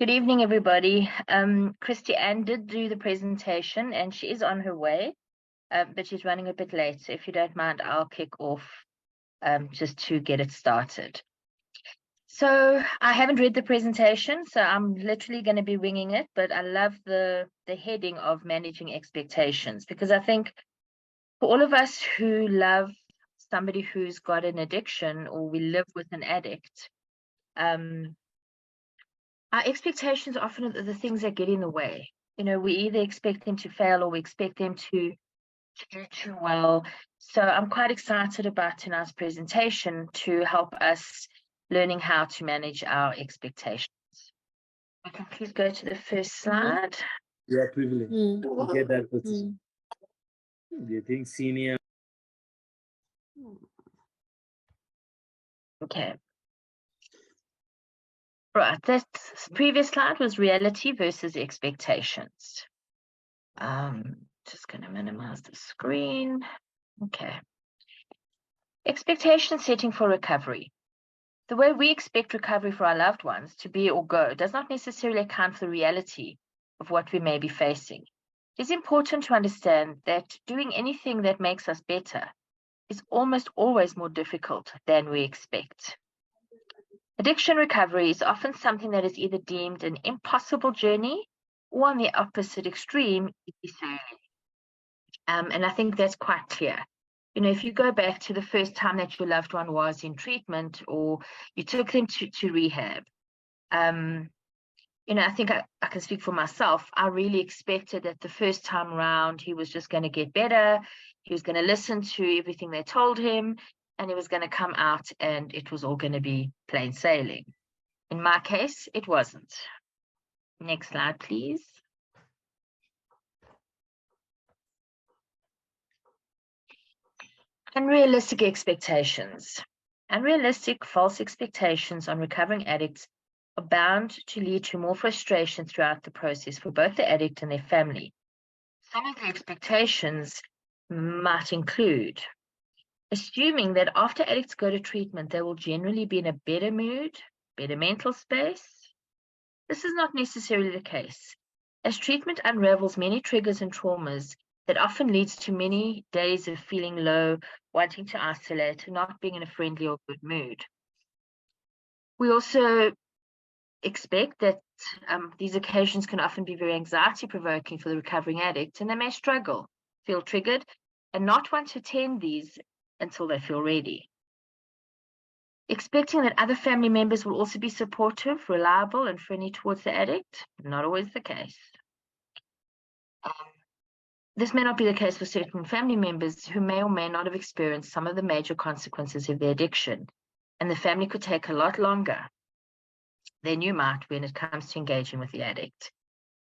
Good evening, everybody. Christy Ann did do the presentation and she is on her way, but she's running a bit late. So if you don't mind, I'll kick off just to get it started. So I haven't read the presentation, so I'm literally going to be winging it, but I love the heading of managing expectations, because I think for all of us who love somebody who's got an addiction or we live with an addict, our expectations often are the things that get in the way. You know, we either expect them to fail or we expect them to do too well. So I'm quite excited about tonight's presentation to help us learning how to manage our expectations. I can please go to the first slide. You are privileged to get that position. Do you think senior? Okay. Right, that previous slide was reality versus expectations. Just going to minimize the screen. Okay. Expectation setting for recovery. The way we expect recovery for our loved ones to be or go does not necessarily account for the reality of what we may be facing. It is important to understand that doing anything that makes us better is almost always more difficult than we expect. Addiction recovery is often something that is either deemed an impossible journey or, on the opposite extreme, easy sailing. And I think that's quite clear. You know, if you go back to the first time that your loved one was in treatment or you took them to rehab, you know, I think I can speak for myself. I really expected that the first time around, he was just going to get better. He was going to listen to everything they told him, and he was going to come out and it was all going to be plain sailing. In my case, it wasn't. Next slide, please. Unrealistic expectations. Unrealistic, false expectations on recovering addicts are bound to lead to more frustration throughout the process for both the addict and their family. Some of the expectations might include assuming that after addicts go to treatment, they will generally be in a better mood, better mental space. This is not necessarily the case, as treatment unravels many triggers and traumas that often leads to many days of feeling low, wanting to isolate, and not being in a friendly or good mood. We also expect that these occasions can often be very anxiety-provoking for the recovering addict, and they may struggle, feel triggered, and not want to attend these until they feel ready. Expecting that other family members will also be supportive, reliable, and friendly towards the addict, not always the case. This may not be the case for certain family members who may or may not have experienced some of the major consequences of their addiction, and the family could take a lot longer than you might when it comes to engaging with the addict.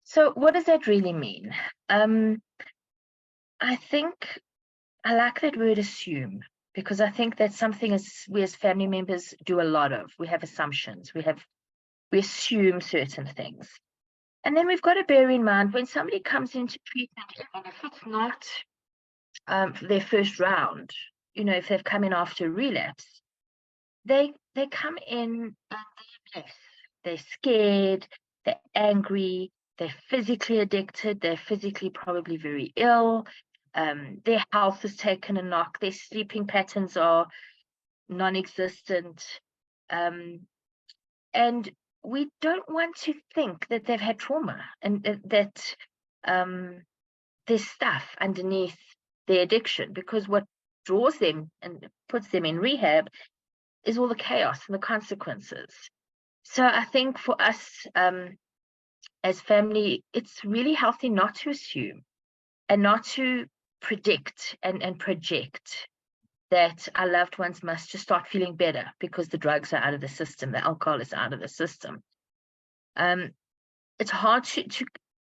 So what does that really mean? I think I like that word assume, because I think that's something we as family members do a lot of. We have assumptions, we assume certain things. And then we've got to bear in mind when somebody comes into treatment, even if it's not their first round, you know, if they've come in after relapse, they come in and they're scared, they're angry, they're physically addicted, they're physically probably very ill, their health is taken a knock, their sleeping patterns are non-existent, and we don't want to think that they've had trauma and that there's stuff underneath their addiction, because what draws them and puts them in rehab is all the chaos and the consequences. So I think for us as family, it's really healthy not to assume and not to predict and project that our loved ones must just start feeling better because the drugs are out of the system, the alcohol is out of the system. It's hard to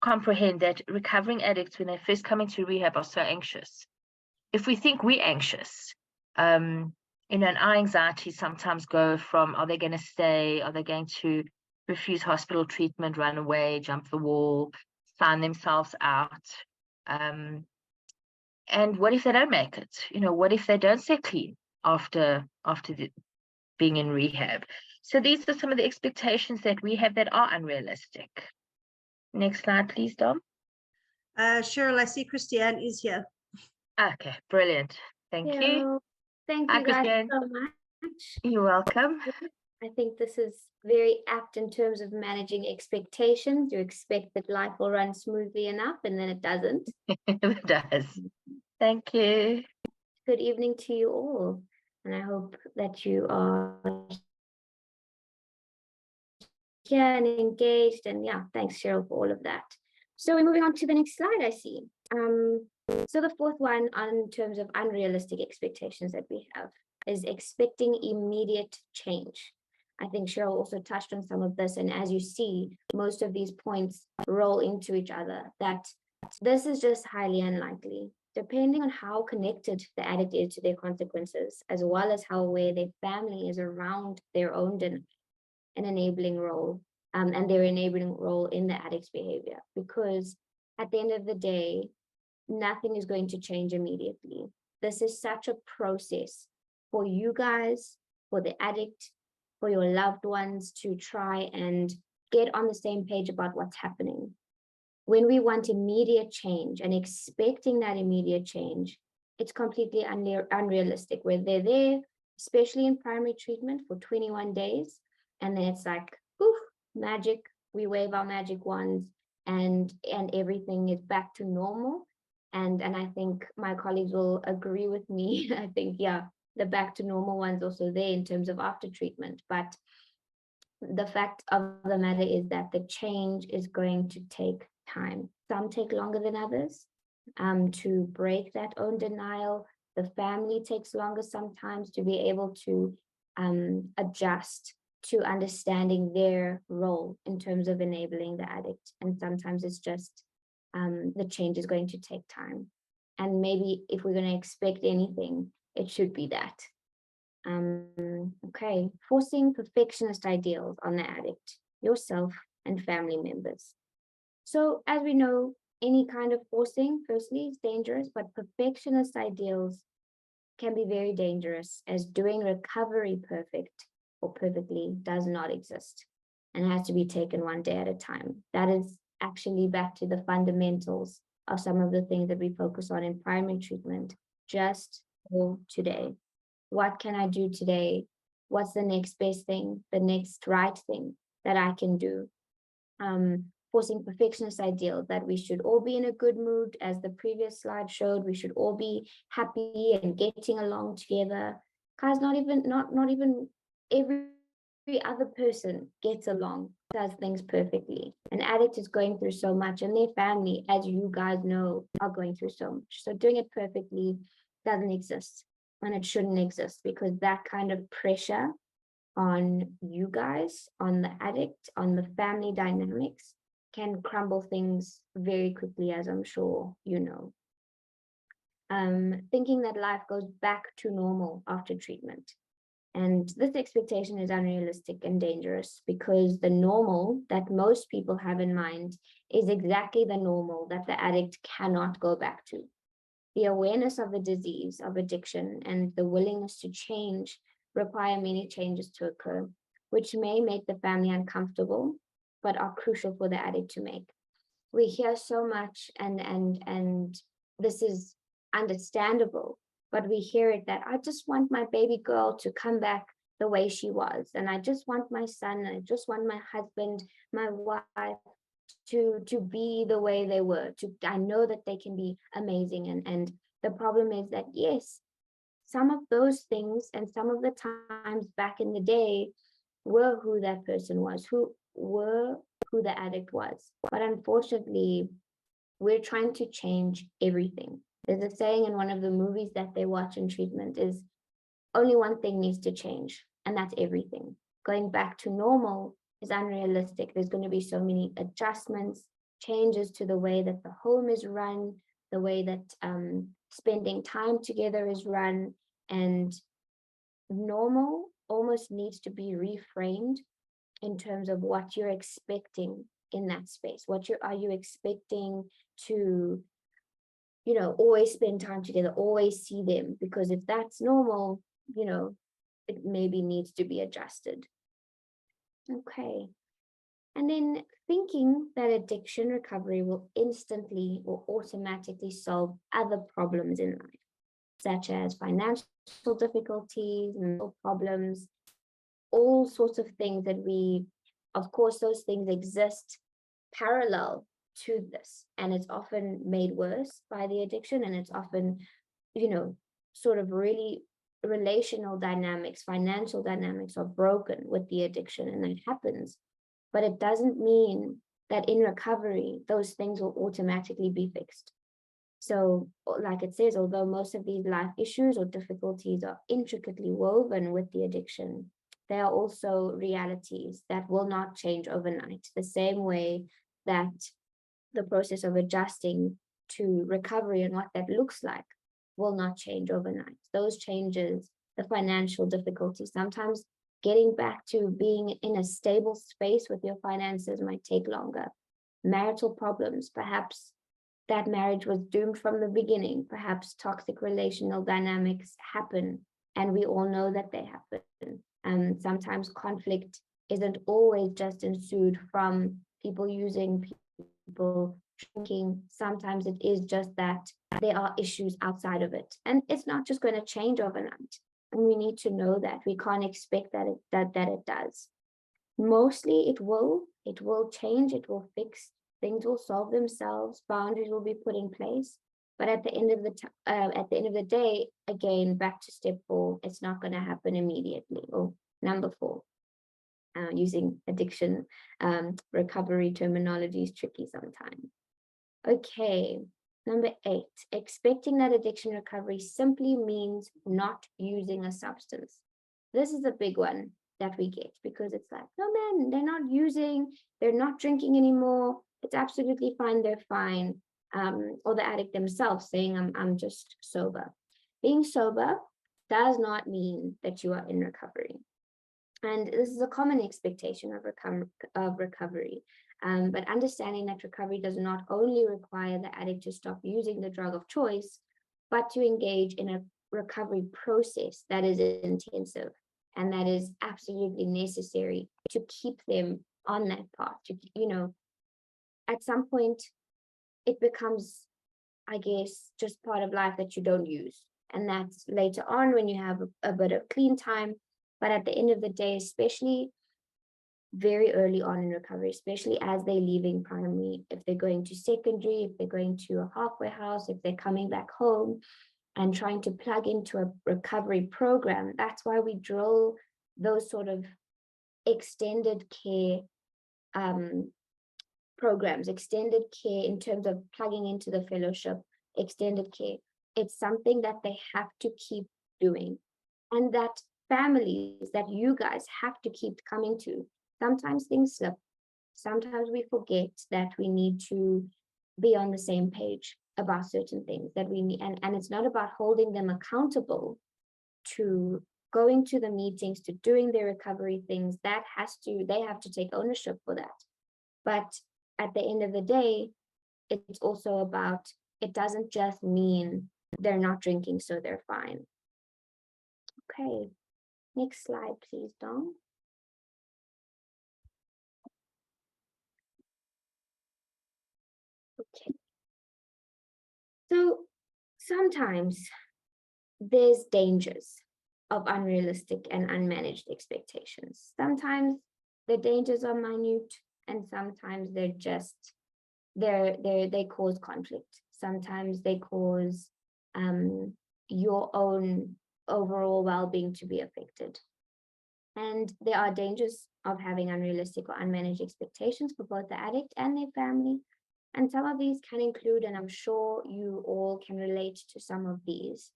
comprehend that recovering addicts, when they first come into rehab, are so anxious. If we think we're anxious, you know, and our anxieties sometimes go from, are they going to stay? Are they going to refuse hospital treatment, run away, jump the wall, sign themselves out? And what if they don't make it? You know, what if they don't stay clean after being in rehab. So these are some of the expectations that we have that are unrealistic. Next slide, please, Dom. Sheryl, I see Christiane is here. Okay, brilliant. Thank you. Thank Hi, you guys Christiane. so much. You're welcome. I think this is very apt in terms of managing expectations. You expect that life will run smoothly enough, and then it doesn't. It does. Thank you. Good evening to you all, and I hope that you are here and engaged. And yeah, thanks, Sheryl, for all of that. So we're moving on to the next slide, I see. So the fourth one on terms of unrealistic expectations that we have is expecting immediate change. I think Sheryl also touched on some of this, and as you see, most of these points roll into each other, that this is just highly unlikely. Depending on how connected the addict is to their consequences, as well as how aware their family is around their own an enabling role, and their enabling role in the addict's behavior. Because at the end of the day, nothing is going to change immediately. This is such a process for you guys, for the addict, for your loved ones to try and get on the same page about what's happening. When we want immediate change and expecting that immediate change, it's completely unrealistic. Where they're there, especially in primary treatment, for 21 days, and then it's like, poof, magic, we wave our magic wands, and everything is back to normal. And I think my colleagues will agree with me. I think, yeah, the back to normal one's also there in terms of after treatment. But the fact of the matter is that the change is going to take time. Some take longer than others to break that own denial. The family takes longer sometimes to be able to adjust to understanding their role in terms of enabling the addict. And sometimes it's just the change is going to take time. And maybe if we're going to expect anything, it should be that. Okay, forcing perfectionist ideals on the addict, yourself, and family members. So as we know, any kind of forcing, firstly, is dangerous, but perfectionist ideals can be very dangerous, as doing recovery perfect or perfectly does not exist and has to be taken one day at a time. That is actually back to the fundamentals of some of the things that we focus on in primary treatment, just for today. What can I do today? What's the next best thing, the next right thing that I can do? Forcing perfectionist ideals that we should all be in a good mood, as the previous slide showed, we should all be happy and getting along together. Guys, not even every other person gets along, does things perfectly. An addict is going through so much, and their family, as you guys know, are going through so much. So doing it perfectly doesn't exist, and it shouldn't exist, because that kind of pressure on you guys, on the addict, on the family dynamics, can crumble things very quickly, as I'm sure you know. Thinking that life goes back to normal after treatment. And this expectation is unrealistic and dangerous, because the normal that most people have in mind is exactly the normal that the addict cannot go back to. The awareness of the disease of addiction and the willingness to change require many changes to occur, which may make the family uncomfortable, but are crucial for the addict to make. We hear so much, and this is understandable, but we hear it that I just want my baby girl to come back the way she was, and I just want my son, and I just want my husband, my wife to be the way they were. I know that they can be amazing, and the problem is that, yes, some of those things and some of the times back in the day were who that person was, who the addict was. But unfortunately, we're trying to change everything. There's a saying in one of the movies that they watch in treatment is, only one thing needs to change, and that's everything. Going back to normal is unrealistic. There's going to be so many adjustments, changes to the way that the home is run, the way that spending time together is run, and normal almost needs to be reframed in terms of what you're expecting in that space. Are you expecting to, always spend time together, always see them? Because if that's normal, it maybe needs to be adjusted. Okay. And then thinking that addiction recovery will instantly or automatically solve other problems in life, such as financial difficulties, mental problems, all sorts of things that of course, those things exist parallel to this, and it's often made worse by the addiction, and it's often, sort of really relational dynamics, financial dynamics are broken with the addiction, and that happens. But it doesn't mean that in recovery, those things will automatically be fixed. So like it says, although most of these life issues or difficulties are intricately woven with the addiction, they are also realities that will not change overnight, the same way that the process of adjusting to recovery and what that looks like will not change overnight. Those changes, the financial difficulties, sometimes getting back to being in a stable space with your finances might take longer. Marital problems, perhaps that marriage was doomed from the beginning. Perhaps toxic relational dynamics happen, and we all know that they happen. And sometimes conflict isn't always just ensued from people using, people drinking. Sometimes it is just that there are issues outside of it, and it's not just going to change overnight. And we need to know that. We can't expect that it does. Mostly it will change, it will fix, things will solve themselves, boundaries will be put in place. But at the end of the day, again, back to step 4, it's not going to happen immediately. Or number 4, using addiction recovery terminology is tricky sometimes. Okay, number 8, expecting that addiction recovery simply means not using a substance. This is a big one that we get, because it's like, no man, they're not using, they're not drinking anymore, it's absolutely fine, they're fine. Or the addict themselves saying, I'm just sober. Being sober does not mean that you are in recovery. And this is a common expectation of recovery. But understanding that recovery does not only require the addict to stop using the drug of choice, but to engage in a recovery process that is intensive and that is absolutely necessary to keep them on that path. At some point, it becomes, I guess, just part of life that you don't use. And that's later on when you have a bit of clean time. But at the end of the day, especially very early on in recovery, especially as they're leaving primary, if they're going to secondary, if they're going to a halfway house, if they're coming back home and trying to plug into a recovery program, that's why we drill those sort of extended care programs, extended care in terms of plugging into the fellowship, extended care. It's something that they have to keep doing, and that families, that you guys have to keep coming to. Sometimes things slip. Sometimes we forget that we need to be on the same page about certain things that we need. And it's not about holding them accountable to going to the meetings, to doing their recovery things. They have to take ownership for that. But at the end of the day, it's also about, it doesn't just mean they're not drinking, so they're fine. Okay, next slide, please, Dom. Okay. So sometimes there's dangers of unrealistic and unmanaged expectations. Sometimes the dangers are minute, and sometimes they're just, they cause conflict. Sometimes they cause your own overall well-being to be affected. And there are dangers of having unrealistic or unmanaged expectations for both the addict and their family. And some of these can include, and I'm sure you all can relate to some of these,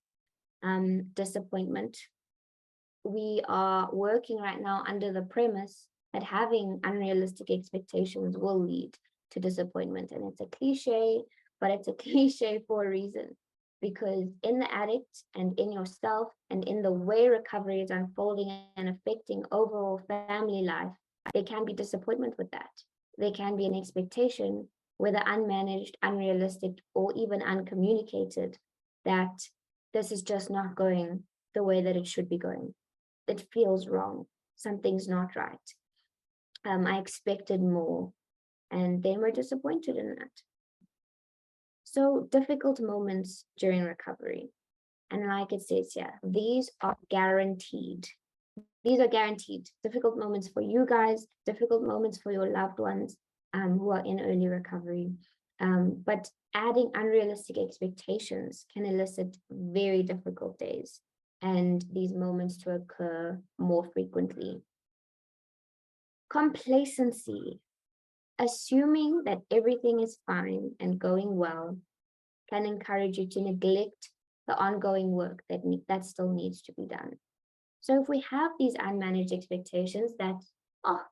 disappointment. We are working right now under the premise that having unrealistic expectations will lead to disappointment. And it's a cliche, but it's a cliche for a reason. Because in the addict and in yourself and in the way recovery is unfolding and affecting overall family life, there can be disappointment with that. There can be an expectation, whether unmanaged, unrealistic, or even uncommunicated, that this is just not going the way that it should be going. it feels wrong. Something's not right. I expected more, and then we're disappointed in that. So difficult moments during recovery. And like it says here, these are guaranteed. These are guaranteed. Difficult moments for you guys, difficult moments for your loved ones who are in early recovery. But adding unrealistic expectations can elicit very difficult days and these moments to occur more frequently. Complacency. Assuming that everything is fine and going well can encourage you to neglect the ongoing work that still needs to be done. So if we have these unmanaged expectations that, oh,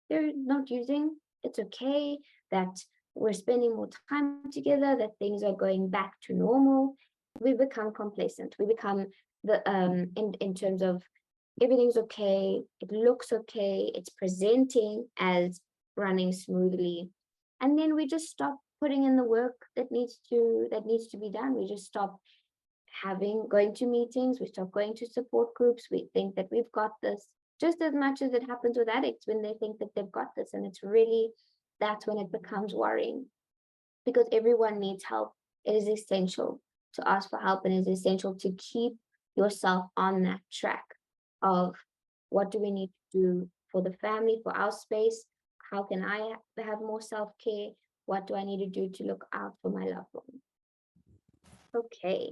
they're not using, it's okay, that we're spending more time together, that things are going back to normal, we become complacent. We become in terms of everything's okay, it looks okay, it's presenting as running smoothly. And then we just stop putting in the work that needs to be done. We just stop going to meetings, we stop going to support groups. We think that we've got this, just as much as it happens with addicts when they think that they've got this. And it's really, that's when it becomes worrying, because everyone needs help. It is essential to ask for help, and it is essential to keep yourself on that track of what do we need to do for the family, for our space. How can I have more self-care? What do I need to do to look out for my loved one? Okay.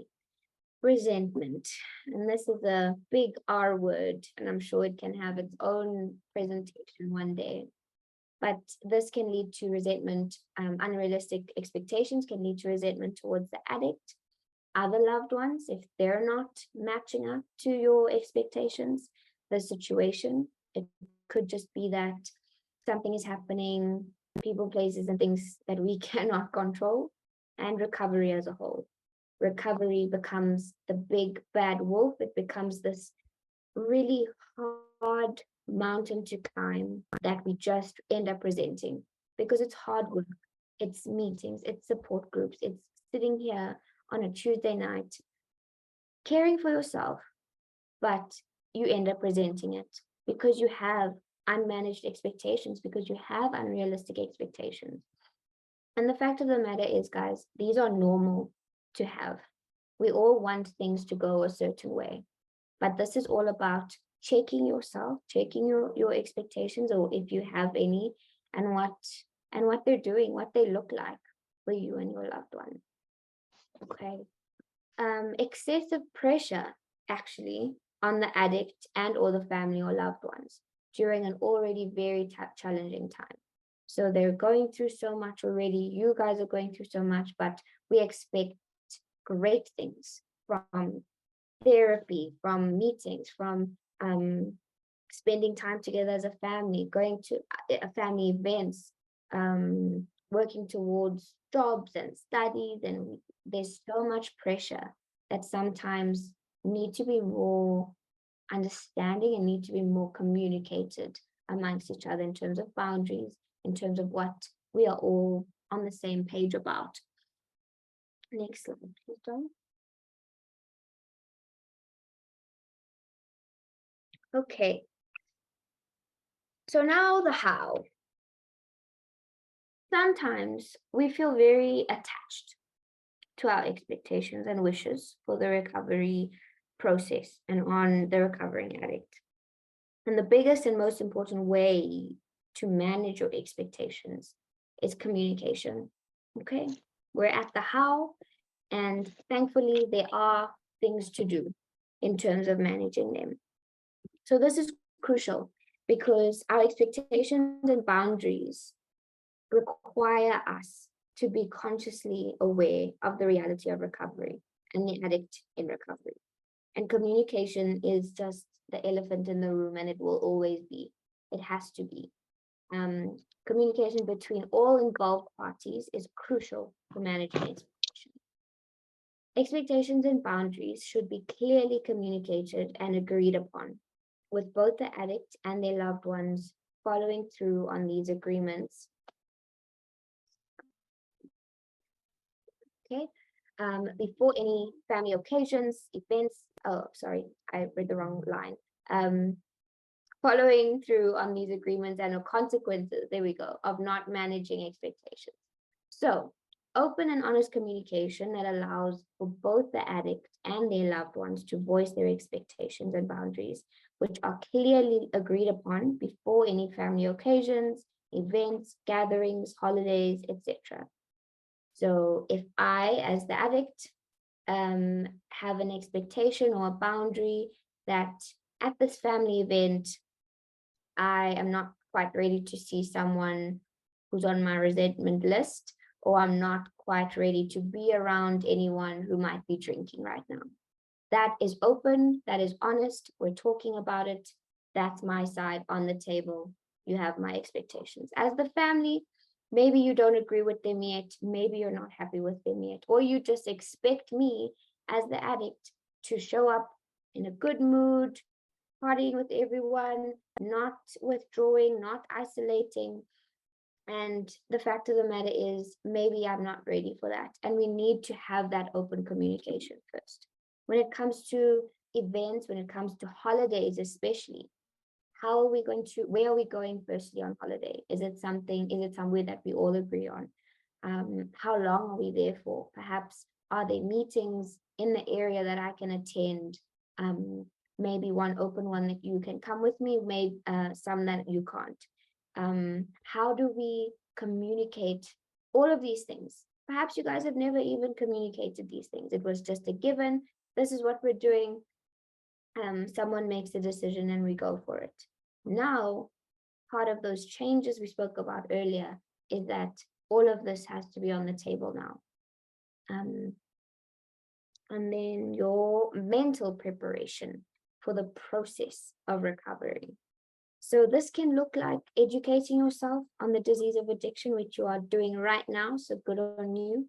Resentment. And this is a big R word, and I'm sure it can have its own presentation one day. But this can lead to resentment. Unrealistic expectations can lead to resentment towards the addict, other loved ones, if they're not matching up to your expectations, the situation. It could just be that something is happening, people, places, and things that we cannot control, and recovery as a whole. Recovery becomes the big bad wolf. It becomes this really hard mountain to climb that we just end up presenting, because it's hard work, it's meetings, it's support groups, it's sitting here on a Tuesday night caring for yourself, but you end up presenting it because you have unmanaged expectations, because you have unrealistic expectations. And the fact of the matter is, guys, these are normal to have. We all want things to go a certain way, but this is all about checking yourself, checking your expectations, or if you have any, and what they're doing, what they look like for you and your loved one. Okay. Excessive pressure actually on the addict and or the family or loved ones during an already very challenging time. So they're going through so much already. You guys are going through so much, but we expect great things from therapy, from meetings, from spending time together as a family, going to family events, working towards jobs and studies, and there's so much pressure that sometimes need to be more understanding and need to be more communicated amongst each other in terms of boundaries, in terms of what we are all on the same page about. Next slide, please, Don. Okay. So now the how. Sometimes we feel very attached to our expectations and wishes for the recovery process and on the recovering addict. And the biggest and most important way to manage your expectations is communication. Okay, we're at the how, and thankfully there are things to do in terms of managing them. So this is crucial because our expectations and boundaries require us to be consciously aware of the reality of recovery and the addict in recovery. And communication is just the elephant in the room, and it will always be. It has to be. Communication between all involved parties is crucial for managing expectations. Expectations and boundaries should be clearly communicated and agreed upon, with both the addict and their loved ones following through on these agreements. Okay, before any family occasions, events, oh, sorry, I read the wrong line. following through on these agreements and the consequences, there we go, of not managing expectations. So open and honest communication that allows for both the addict and their loved ones to voice their expectations and boundaries, which are clearly agreed upon before any family occasions, events, gatherings, holidays, etc. So if I, as the addict, have an expectation or a boundary that at this family event, I am not quite ready to see someone who's on my resentment list, or I'm not quite ready to be around anyone who might be drinking right now. That is open, that is honest, we're talking about it. That's my side on the table. You have my expectations. As the family, maybe you don't agree with them yet, maybe you're not happy with them yet, or you just expect me as the addict to show up in a good mood, partying with everyone, not withdrawing, not isolating. And the fact of the matter is, maybe I'm not ready for that. And we need to have that open communication first. When it comes to events, when it comes to holidays, especially, how are we going to, where are we going firstly on holiday? Is it somewhere that we all agree on? How long are we there for? Perhaps are there meetings in the area that I can attend? Maybe one open one that you can come with me, maybe some that you can't. How do we communicate all of these things? Perhaps you guys have never even communicated these things. It was just a given. This is what we're doing. Someone makes a decision and we go for it. Now, part of those changes we spoke about earlier is that all of this has to be on the table now. And then your mental preparation for the process of recovery. So this can look like educating yourself on the disease of addiction, which you are doing right now, so good on you.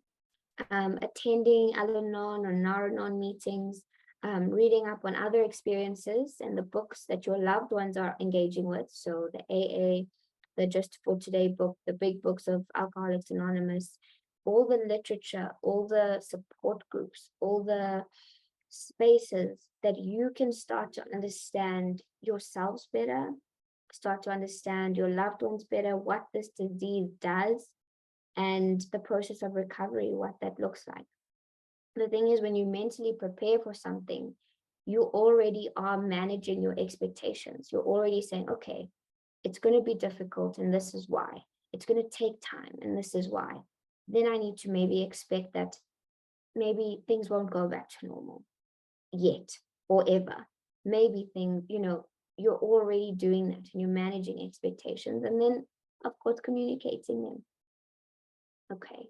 Attending Al-Anon or Nar-Anon meetings, reading up on other experiences and the books that your loved ones are engaging with. So the AA, the Just for Today book, the big books of Alcoholics Anonymous, all the literature, all the support groups, all the spaces that you can start to understand yourselves better, start to understand your loved ones better, what this disease does, and the process of recovery, what that looks like. The thing is, when you mentally prepare for something, you already are managing your expectations. You're already saying, okay, it's going to be difficult and this is why. It's going to take time and this is why. Then I need to maybe expect that maybe things won't go back to normal yet or ever. Maybe things, you're already doing that and you're managing expectations, and then of course communicating them. Okay,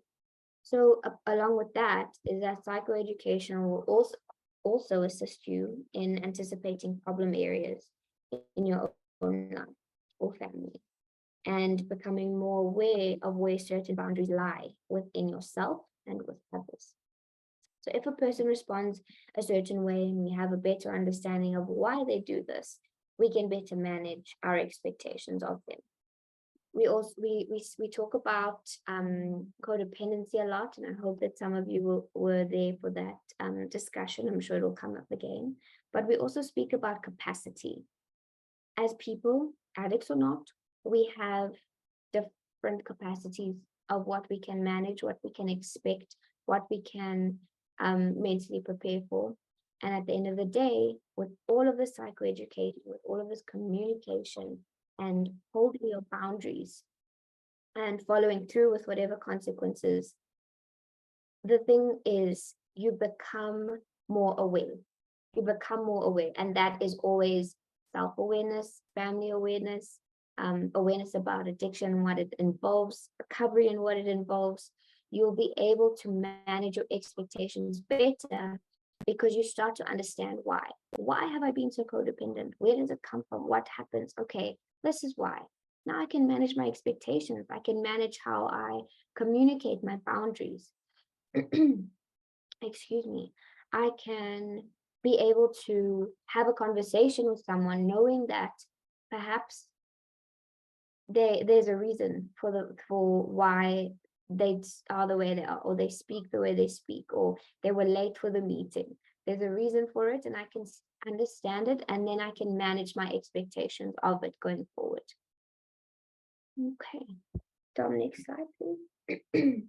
so along with that is that psychoeducation will also assist you in anticipating problem areas in your own life or family, and becoming more aware of where certain boundaries lie within yourself and with others. So if a person responds a certain way and we have a better understanding of why they do this, we can better manage our expectations of them. We also we talk about codependency a lot, and I hope that some of you were there for that discussion. I'm sure it'll come up again. But we also speak about capacity. As people, addicts or not, we have different capacities of what we can manage, what we can expect, what we can mentally prepare for. And at the end of the day, with all of this psychoeducation, with all of this communication and holding your boundaries and following through with whatever consequences, the thing is you become more aware. You become more aware. And that is always self-awareness, family awareness, awareness about addiction and what it involves, recovery and what it involves. You'll be able to manage your expectations better because you start to understand why. Why have I been so codependent? Where does it come from? What happens? Okay, this is why. Now I can manage my expectations. I can manage how I communicate my boundaries. Excuse me. I can be able to have a conversation with someone knowing that perhaps there's a reason for why they are the way they are, or they speak the way they speak, or they were late for the meeting. There's a reason for it, and I can understand it, and then I can manage my expectations of it going forward. Okay, Dom, next slide, please.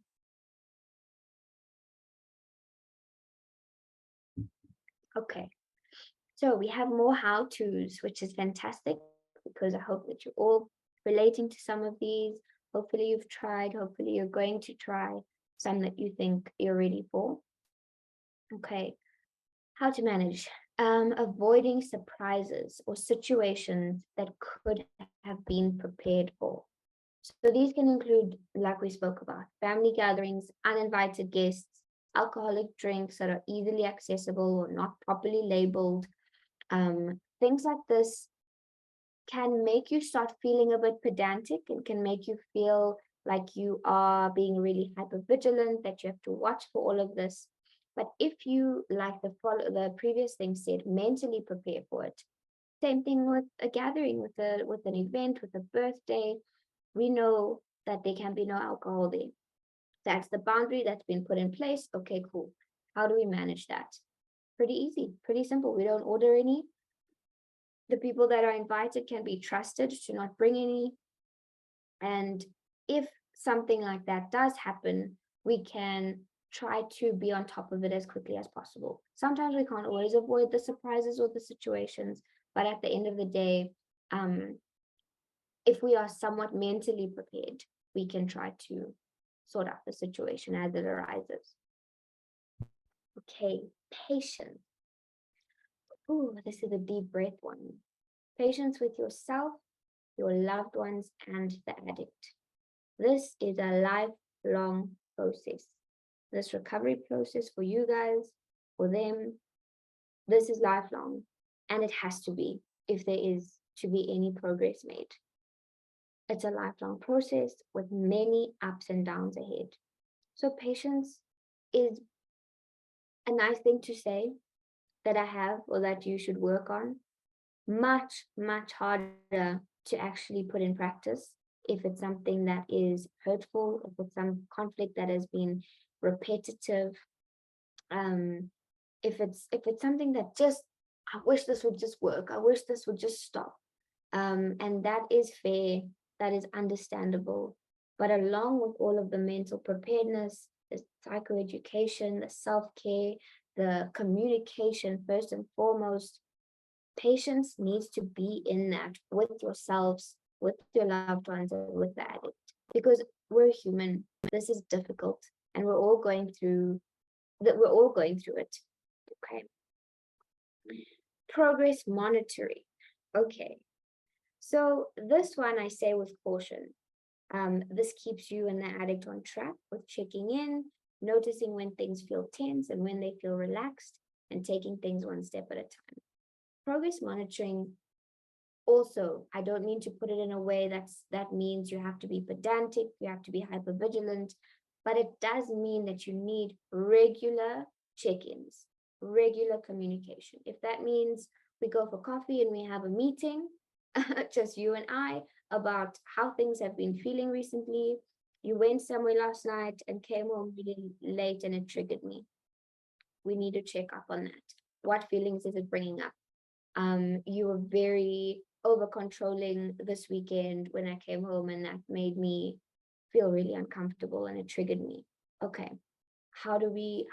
Okay, so we have more how-tos, which is fantastic, because I hope that you're all relating to some of these. Hopefully you've tried, hopefully you're going to try some that you think you're ready for. Okay, how to manage. Avoiding surprises or situations that could have been prepared for. So these can include, like we spoke about, family gatherings, uninvited guests, alcoholic drinks that are easily accessible or not properly labeled. Things like this can make you start feeling a bit pedantic and can make you feel like you are being really hypervigilant, that you have to watch for all of this. But if you, like the previous thing said, mentally prepare for it. Same thing with a gathering, with an event, with a birthday. We know that there can be no alcohol there. That's the boundary that's been put in place. Okay, cool. How do we manage that? Pretty easy, pretty simple. We don't order any. The people that are invited can be trusted to not bring any. And if something like that does happen, we can try to be on top of it as quickly as possible. Sometimes we can't always avoid the surprises or the situations, but at the end of the day, if we are somewhat mentally prepared, we can try to sort out the situation as it arises. Okay, patience. Ooh, this is a deep breath one. Patience with yourself, your loved ones, and the addict. This is a lifelong process. This recovery process for you guys, for them, this is lifelong, and it has to be if there is to be any progress made. It's a lifelong process with many ups and downs ahead. So patience is a nice thing to say that I have or that you should work on. Much, much harder to actually put in practice if it's something that is hurtful, if it's some conflict that has been repetitive, if it's something that just, I wish this would just work, I wish this would just stop, and that is fair, that is understandable. But along with all of the mental preparedness, the psychoeducation, the self-care, the communication, first and foremost, patience needs to be in that with yourselves, with your loved ones, and with the addict, because we're human. This is difficult, and we're all going through it. Okay. Progress monitoring. Okay. So this one I say with caution. This keeps you and the addict on track with checking in, noticing when things feel tense and when they feel relaxed, and taking things one step at a time. Progress monitoring also, I don't mean to put it in a way that means you have to be pedantic, you have to be hypervigilant, but it does mean that you need regular check-ins, regular communication. If that means we go for coffee and we have a meeting, just you and I, about how things have been feeling recently. You went somewhere last night and came home really late and it triggered me. We need to check up on that. What feelings is it bringing up? You were very over controlling this weekend when I came home, and that made me feel really uncomfortable and it triggered me. Okay, how do we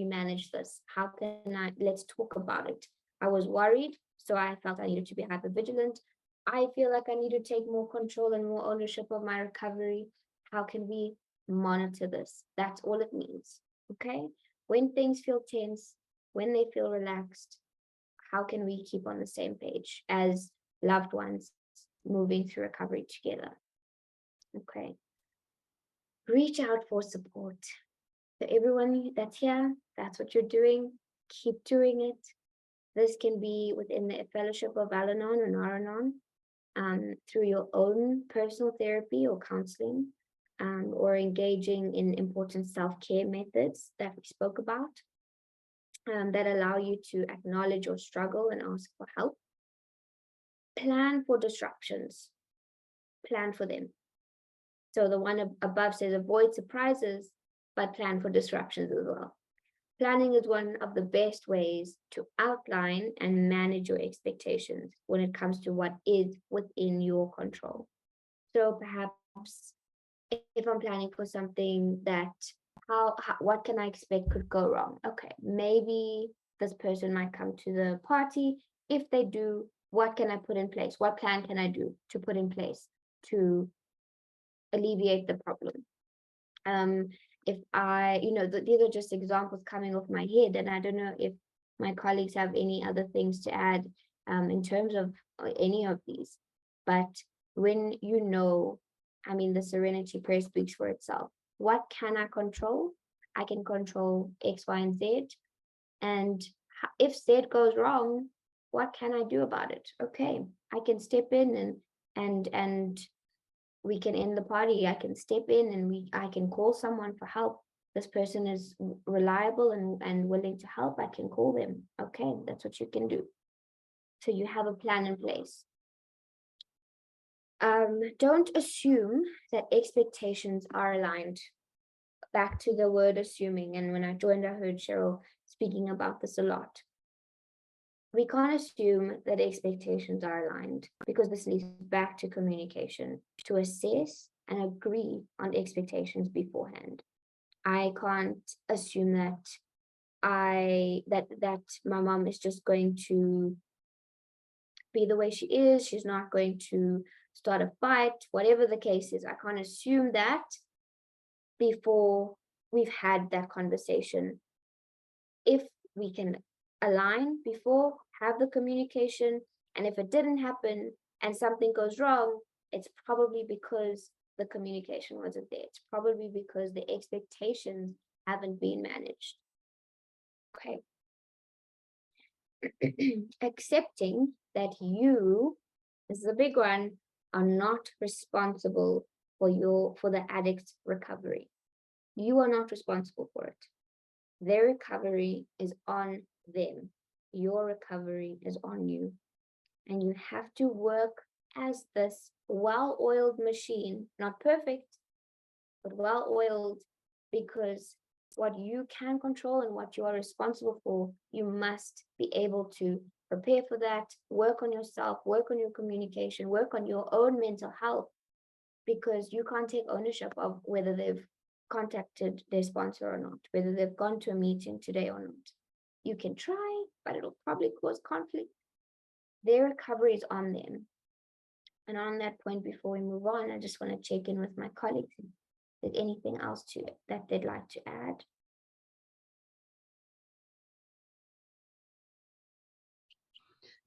manage this? Let's talk about it. I was worried, so I felt I needed to be hypervigilant. I feel like I need to take more control and more ownership of my recovery. How can we monitor this? That's all it means. Okay, when things feel tense, when they feel relaxed, how can we keep on the same page as loved ones moving through recovery together? Okay. Reach out for support. So everyone that's here, that's what you're doing. Keep doing it. This can be within the Fellowship of Al-Anon and Ar-Anon, through your own personal therapy or counseling, or engaging in important self-care methods that we spoke about, that allow you to acknowledge your struggle and ask for help. Plan for disruptions. Plan for them. So the one above says avoid surprises, but plan for disruptions as well. Planning is one of the best ways to outline and manage your expectations when it comes to what is within your control. So perhaps if I'm planning for something that, what can I expect could go wrong? Okay, maybe this person might come to the party. If they do, what can I put in place? What plan can I do to put in place to alleviate the problem? If I, these are just examples coming off my head, and I don't know if my colleagues have any other things to add in terms of any of these. But when the Serenity Prayer speaks for itself. What can I control? I can control X, Y, and Z. And if Z goes wrong, what can I do about it? Okay, I can step in and we can end the party. I can step in and I can call someone for help. This person is reliable and willing to help. I can call them. Okay, that's what you can do. So you have a plan in place. Don't assume that expectations are aligned. Back to the word assuming. And when I joined, I heard Sheryl speaking about this a lot. We can't assume that expectations are aligned, because this leads back to communication, to assess and agree on expectations beforehand. I can't assume that that my mom is just going to be the way she is. She's not going to start a fight, whatever the case is. I can't assume that before we've had that conversation. If we can align before, have the communication, and if it didn't happen and something goes wrong, it's probably because the communication wasn't there. It's probably because the expectations haven't been managed. Okay. Accepting that you, this is a big one, are not responsible for the addict's recovery. You are not responsible for it. Their recovery is on them. Your recovery is on you. And you have to work as this well-oiled machine, not perfect, but well-oiled, because what you can control and what you are responsible for, you must be able to prepare for that, work on yourself, work on your communication, work on your own mental health, because you can't take ownership of whether they've contacted their sponsor or not, whether they've gone to a meeting today or not. You can try, but it'll probably cause conflict. Their recovery is on them. And on that point, before we move on, I just want to check in with my colleagues. Is there anything else to it that they'd like to add?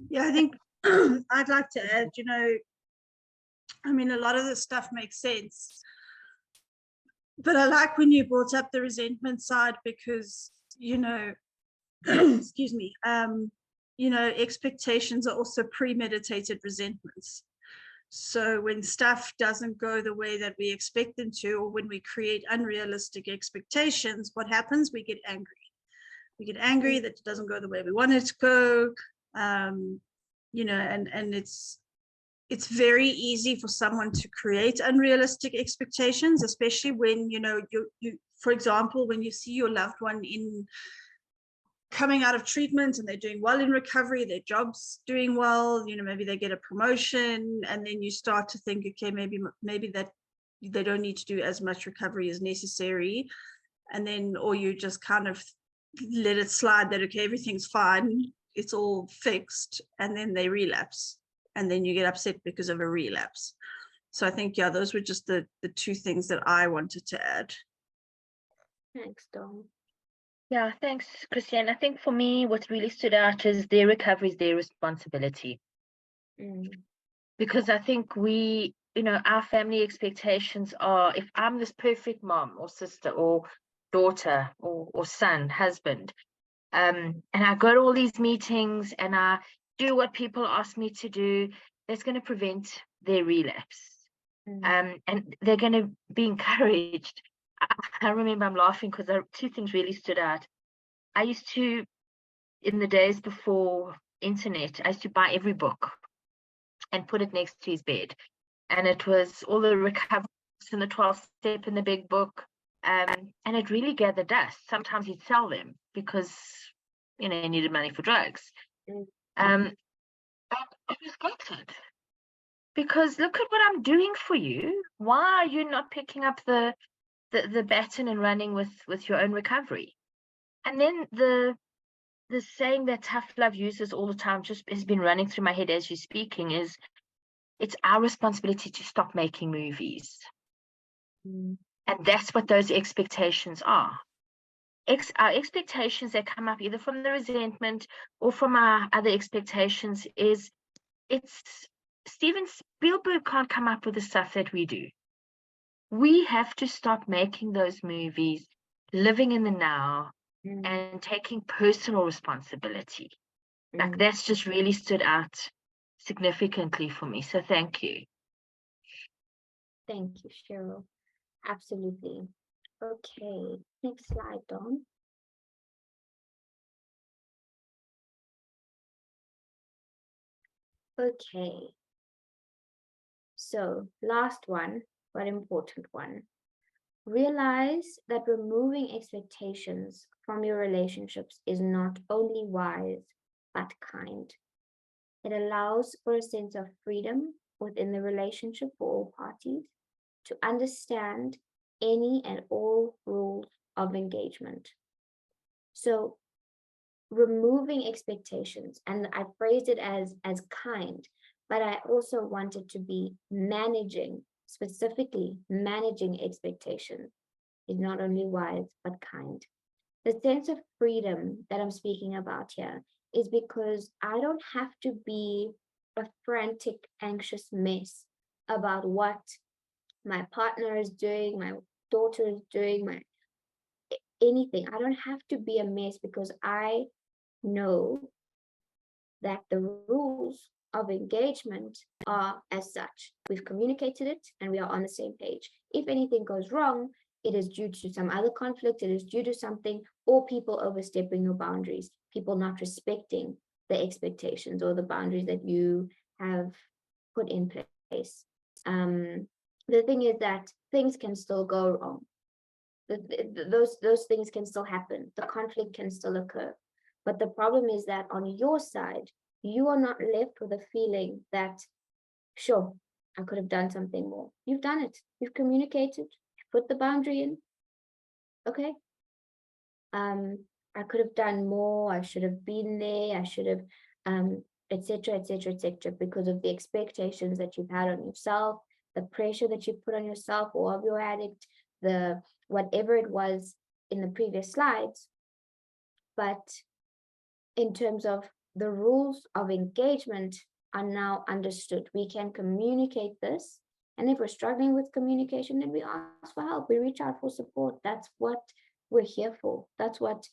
Yeah, I think I'd like to add, a lot of this stuff makes sense. But I like when you brought up the resentment side, because, excuse me, expectations are also premeditated resentments. So when stuff doesn't go the way that we expect them to, or when we create unrealistic expectations, what happens? We get angry. We get angry that it doesn't go the way we want it to go. And it's very easy for someone to create unrealistic expectations, especially when, you for example, when you see your loved one coming out of treatment and they're doing well in recovery, their job's doing well, maybe they get a promotion, and then you start to think, okay, maybe that they don't need to do as much recovery as necessary. And then, or you just kind of let it slide that, okay, everything's fine, it's all fixed, and then they relapse. And then you get upset because of a relapse. So I think, yeah, those were just the two things that I wanted to add. Thanks, Dawn. Yeah, thanks, Christiane. I think for me, what really stood out is their recovery is their responsibility. Because I think our family expectations are, if I'm this perfect mom or sister or daughter or son, husband, and I go to all these meetings and I do what people ask me to do, that's going to prevent their relapse. And they're going to be encouraged. I remember, I'm laughing because two things really stood out. I used to, in the days before internet, I used to buy every book and put it next to his bed. And it was all the recovery and the 12th step in the big book. And it really gathered dust. Sometimes he'd sell them because, he needed money for drugs. And I was gutted, because look at what I'm doing for you. Why are you not picking up the baton and running with your own recovery? And then the saying that tough love uses all the time just has been running through my head as you're speaking, is it's our responsibility to stop making movies. And that's what those expectations are. Our expectations that come up either from the resentment or from our other expectations is, it's Steven Spielberg can't come up with the stuff that we do. We have to stop making those movies, living in the now, and taking personal responsibility. Like, that's just really stood out significantly for me. So thank you. Thank you, Sheryl. Absolutely. Okay, next slide, Dawn. Okay. So last one, but important one. Realize that removing expectations from your relationships is not only wise, but kind. It allows for a sense of freedom within the relationship for all parties to understand any and all rules of engagement. So removing expectations, and I phrased it as kind, but I also wanted to be managing, specifically managing expectations is not only wise, but kind. The sense of freedom that I'm speaking about here is because I don't have to be a frantic, anxious mess about what my partner is doing, my daughter is doing, anything. I don't have to be a mess, because I know that the rules of engagement are as such. We've communicated it and we are on the same page. If anything goes wrong, it is due to some other conflict, it is due to something, or people overstepping your boundaries, people not respecting the expectations or the boundaries that you have put in place. The thing is that things can still go wrong. Those things can still happen. The conflict can still occur. But the problem is that on your side, you are not left with a feeling that, sure, I could have done something more. You've done it. You've communicated. You put the boundary in. Okay. I could have done more. I should have been there. I should have, etc., etc., etc., because of the expectations that you've had on yourself, the pressure that you put on yourself or of your addict, the whatever it was in the previous slides. But in terms of the rules of engagement are now understood. We can communicate this. And if we're struggling with communication, then we ask for help. We reach out for support. That's what we're here for. That's what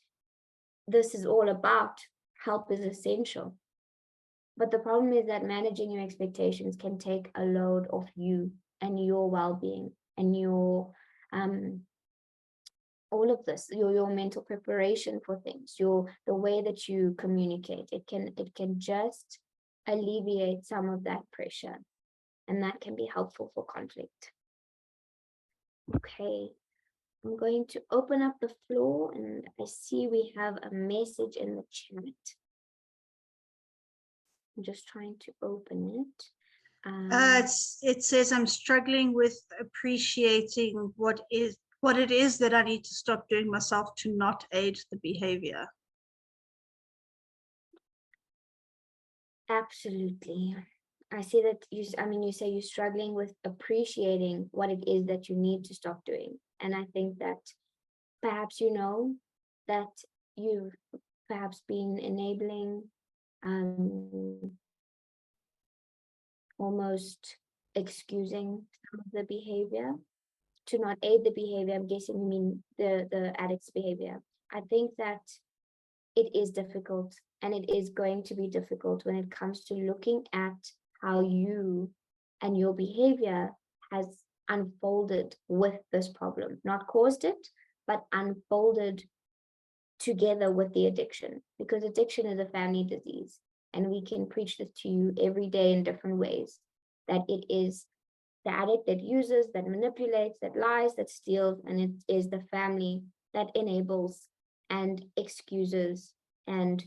this is all about. Help is essential. But the problem is that managing your expectations can take a load off you and your well-being and your all of this, your mental preparation for things, the way that you communicate. It can just alleviate some of that pressure, and that can be helpful for conflict. Okay, I'm going to open up the floor, and I see we have a message in the chat. I'm just trying to open it. It says, I'm struggling with appreciating what it is that I need to stop doing myself to not aid the behavior. Absolutely. I see that you say you're struggling with appreciating what it is that you need to stop doing. And I think that perhaps you know that you've perhaps been enabling, almost excusing some of the behavior to not aid the behavior. I'm guessing you mean the addict's behavior. I think that it is difficult, and it is going to be difficult when it comes to looking at how you and your behavior has unfolded with this problem, not caused it, but unfolded together with the addiction, because addiction is a family disease. And we can preach this to you every day in different ways, that it is the addict that uses, that manipulates, that lies, that steals, and it is the family that enables and excuses, and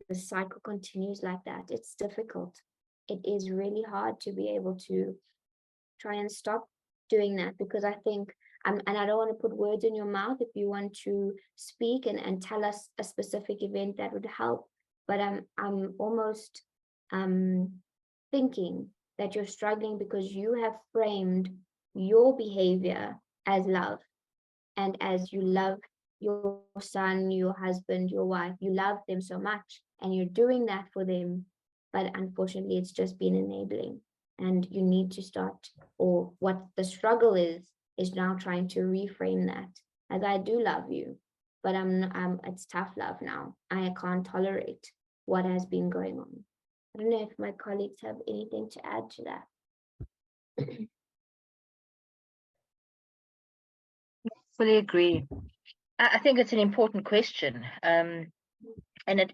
the cycle continues like that. It's difficult. It is really hard to be able to try and stop doing that, because I think, and I don't want to put words in your mouth. If you want to speak and tell us a specific event, that would help. But I'm almost thinking that you're struggling because you have framed your behavior as love, and as you love your son, your husband, your wife, you love them so much, and you're doing that for them. But unfortunately, it's just been enabling, and you need to start, or what the struggle is now trying to reframe that as, I do love you, but it's tough love now. I can't tolerate what has been going on. I don't know if my colleagues have anything to add to that. Fully agree. I think it's an important question. And it,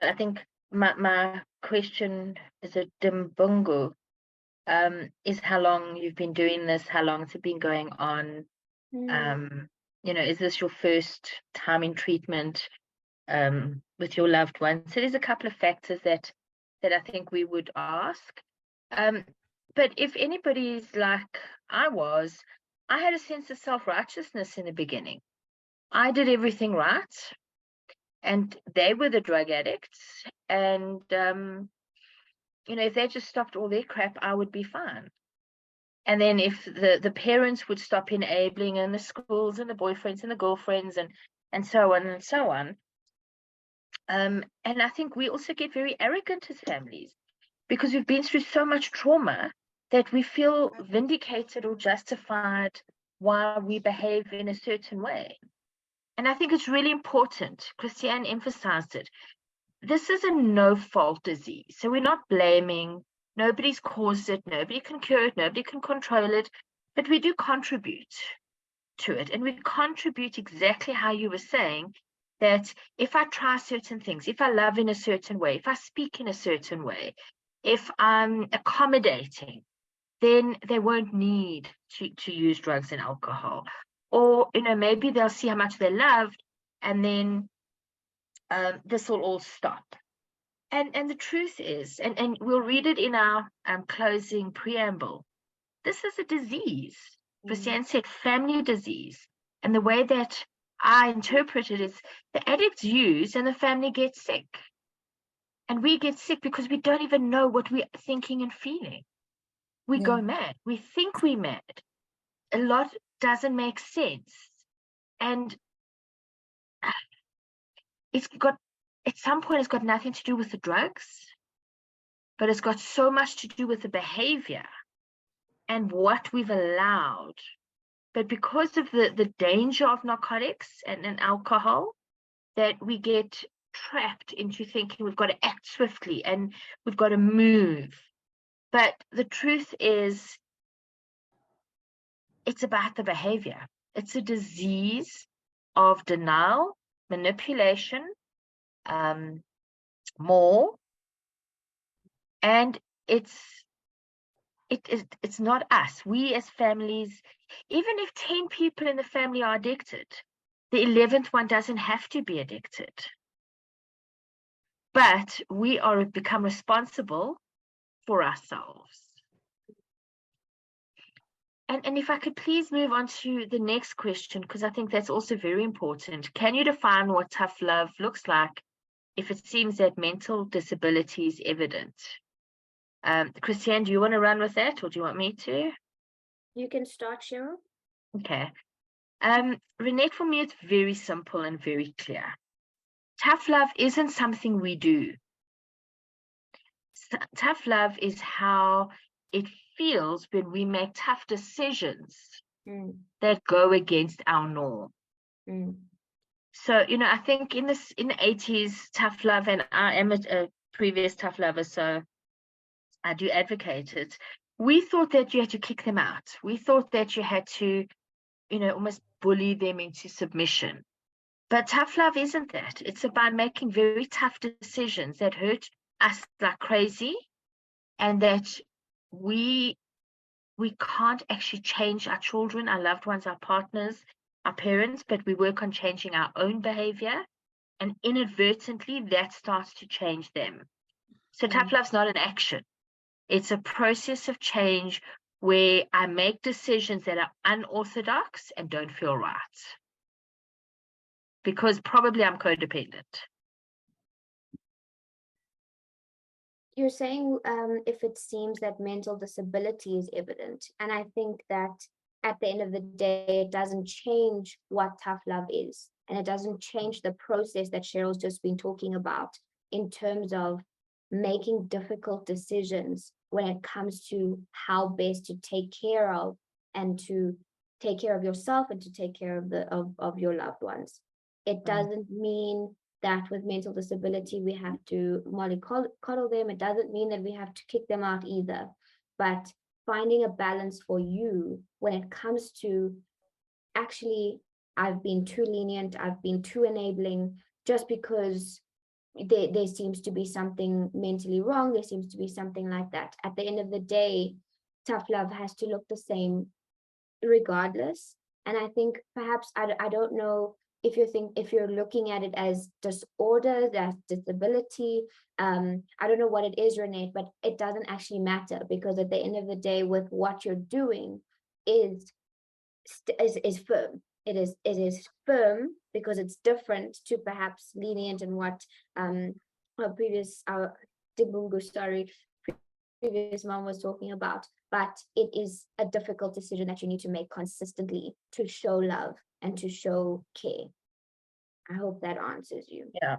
I think my question is a dimbungo, is how long you've been doing this, how long has it been going on? Is this your first time in treatment with your loved one? So there's a couple of factors that I think we would ask. But if anybody's like I was, I had a sense of self-righteousness in the beginning. I did everything right, and they were the drug addicts, and if they just stopped all their crap, I would be fine. And then if the parents would stop enabling, and the schools and the boyfriends and the girlfriends and so on and so on. And I think we also get very arrogant as families, because we've been through so much trauma that we feel vindicated or justified why we behave in a certain way. And I think it's really important. Christiane emphasized it. This is a no-fault disease. So we're not blaming. Nobody's caused it. Nobody can cure it. Nobody can control it. But we do contribute to it. And we contribute exactly how you were saying, that if I try certain things, if I love in a certain way, if I speak in a certain way, if I'm accommodating, then they won't need to use drugs and alcohol. Or, maybe they'll see how much they're loved, and then this will all stop. And the truth is, and we'll read it in our closing preamble, this is a disease. Christiane said family disease. And the way that I interpret it is, the addicts use and the family gets sick. And we get sick because we don't even know what we're thinking and feeling. We go mad. We think we're mad. A lot doesn't make sense. And at some point, it's got nothing to do with the drugs, but it's got so much to do with the behavior and what we've allowed. But because of the danger of narcotics and alcohol, that we get trapped into thinking we've got to act swiftly and we've got to move. But the truth is, it's about the behavior. It's a disease of denial, manipulation, more, and it's not us. We as families, even if 10 people in the family are addicted, the 11th one doesn't have to be addicted. But we are become responsible for ourselves. And if I could please move on to the next question, because I think that's also very important. Can you define what tough love looks like if it seems that mental disability is evident? Christiane, do you want to run with that, or do you want me to? You can start, Sheryl. Okay. Renette, for me, it's very simple and very clear. Tough love isn't something we do. Tough love is how it feels when we make tough decisions that go against our norm. So, I think in the 80s, tough love, and I am a previous tough lover, so I do advocate it. We thought that you had to kick them out. We thought that you had to, almost bully them into submission. But tough love isn't that. It's about making very tough decisions that hurt us like crazy, and that we we can't actually change our children, our loved ones, our partners, our parents, but we work on changing our own behavior, and inadvertently that starts to change them. So tough love's not an action. It's a process of change where I make decisions that are unorthodox and don't feel right. Because probably I'm codependent. You're saying if it seems that mental disability is evident, and I think that at the end of the day, it doesn't change what tough love is, and it doesn't change the process that Cheryl's just been talking about in terms of making difficult decisions when it comes to how best to take care of and to take care of yourself and to take care of your loved ones. It doesn't mean that with mental disability we have to mollycoddle them. It doesn't mean that we have to kick them out either, but finding a balance for you when it comes to, actually, I've been too lenient, I've been too enabling, just because there seems to be something mentally wrong, there seems to be something like that. At the end of the day, tough love has to look the same regardless. And I think perhaps, I don't know if you're looking at it as disorder, as disability, I don't know what it is, Renee, but it doesn't actually matter, because at the end of the day, with what you're doing is firm. It is firm because it's different to perhaps lenient and what our previous mom was talking about. But it is a difficult decision that you need to make consistently to show love and to show care. I hope that answers you. Yeah.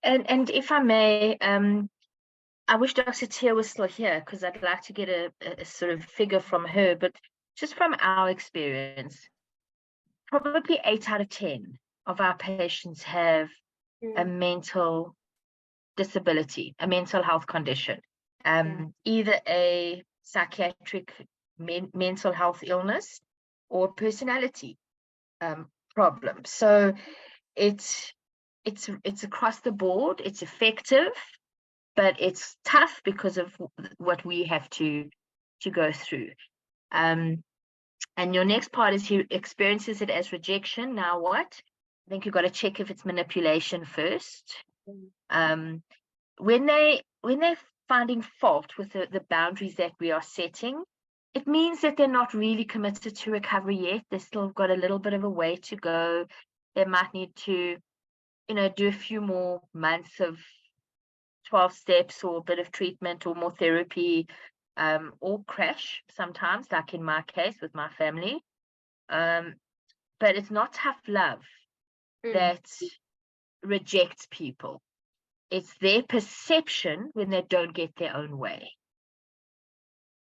And if I may, I wish Dr. Tia was still here, because I'd like to get a sort of figure from her, but just from our experience, probably 8 out of 10 of our patients have a mental disability, a mental health condition, either a psychiatric mental health illness or personality problem. So it's across the board. It's effective, but it's tough because of what we have to go through. And your next part is he experiences it as rejection. Now what? I think you've got to check if it's manipulation first. When they're finding fault with the boundaries that we are setting, it means that they're not really committed to recovery yet. They've still got a little bit of a way to go. They might need to, do a few more months of 12 steps or a bit of treatment or more therapy, or crash sometimes, like in my case with my family. But it's not tough love that rejects people. It's their perception when they don't get their own way,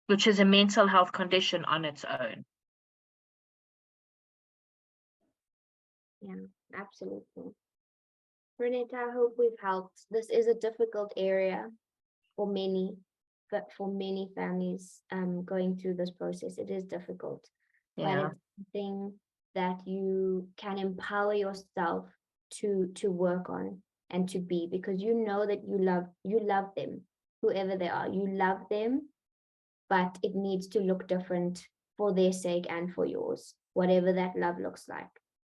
which is a mental health condition on its own. Yeah, absolutely. Renata, I hope we've helped. This is a difficult area for many, but for many families going through this process, it is difficult. Yeah. But it's something that you can empower yourself to work on and to be, because you know that you love them, whoever they are, you love them, but it needs to look different for their sake and for yours, whatever that love looks like.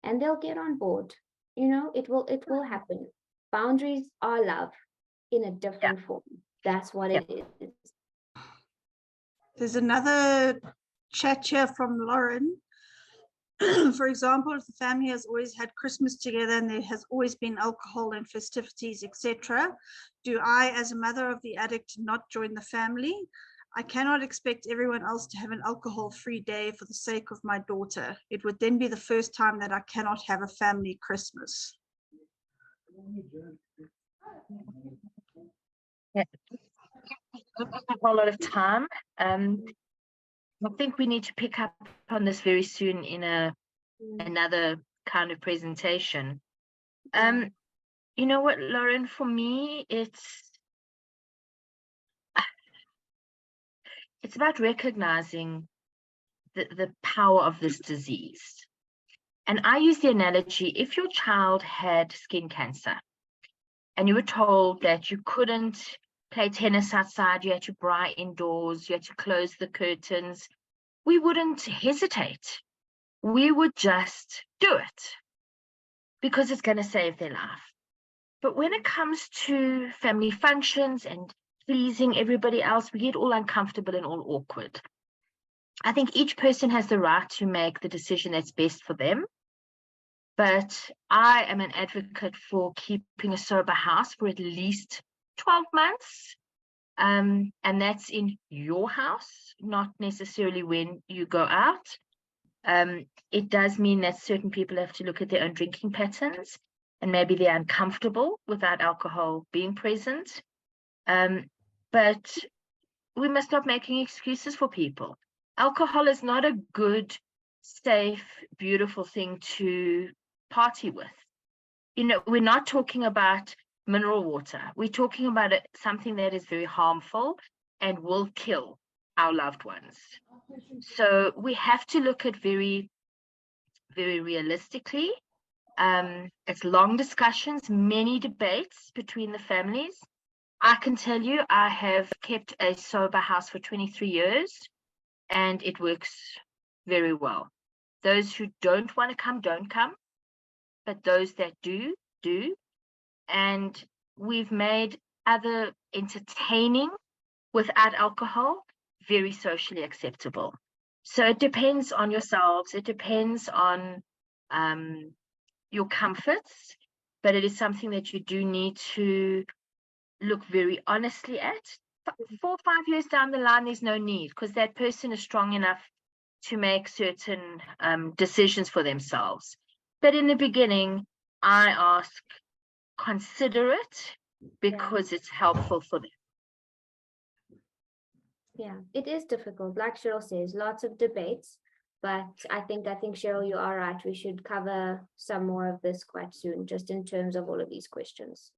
And they'll get on board. It will happen. Boundaries are love in a different form. That's what it is. There's another chat here from Lauren. For example, if the family has always had Christmas together and there has always been alcohol and festivities, etc., do I, as a mother of the addict, not join the family? I cannot expect everyone else to have an alcohol-free day for the sake of my daughter. It would then be the first time that I cannot have a family Christmas. Yeah. A whole lot of time. I think we need to pick up on this very soon in another kind of presentation. You know what, Lauren, for me, it's about recognizing the power of this disease. And I use the analogy, if your child had skin cancer and you were told that you couldn't play tennis outside, you had to braai indoors, you had to close the curtains, we wouldn't hesitate. We would just do it because it's going to save their life. But when it comes to family functions and pleasing everybody else, we get all uncomfortable and all awkward. I think each person has the right to make the decision that's best for them. But I am an advocate for keeping a sober house for at least 12 months. And that's in your house, not necessarily when you go out. It does mean that certain people have to look at their own drinking patterns, and maybe they're uncomfortable without alcohol being present. But we must stop making excuses for people. Alcohol is not a good, safe, beautiful thing to party with. You know, we're not talking about mineral water. We're talking about something that is very harmful and will kill our loved ones. So we have to look at very, very realistically. It's long discussions, many debates between the families. I can tell you, I have kept a sober house for 23 years, and it works very well. Those who don't want to come, don't come. But those that do, do. And we've made other entertaining without alcohol very socially acceptable. So it depends on yourselves. It depends on your comforts, but it is something that you do need to look very honestly at. 4 or 5 years down the line, there's no need, because that person is strong enough to make certain decisions for themselves. But in the beginning, I ask, consider it, because it's helpful for them. Yeah, it is difficult. Like Sheryl says, lots of debates, but I think Sheryl, you are right. We should cover some more of this quite soon, just in terms of all of these questions.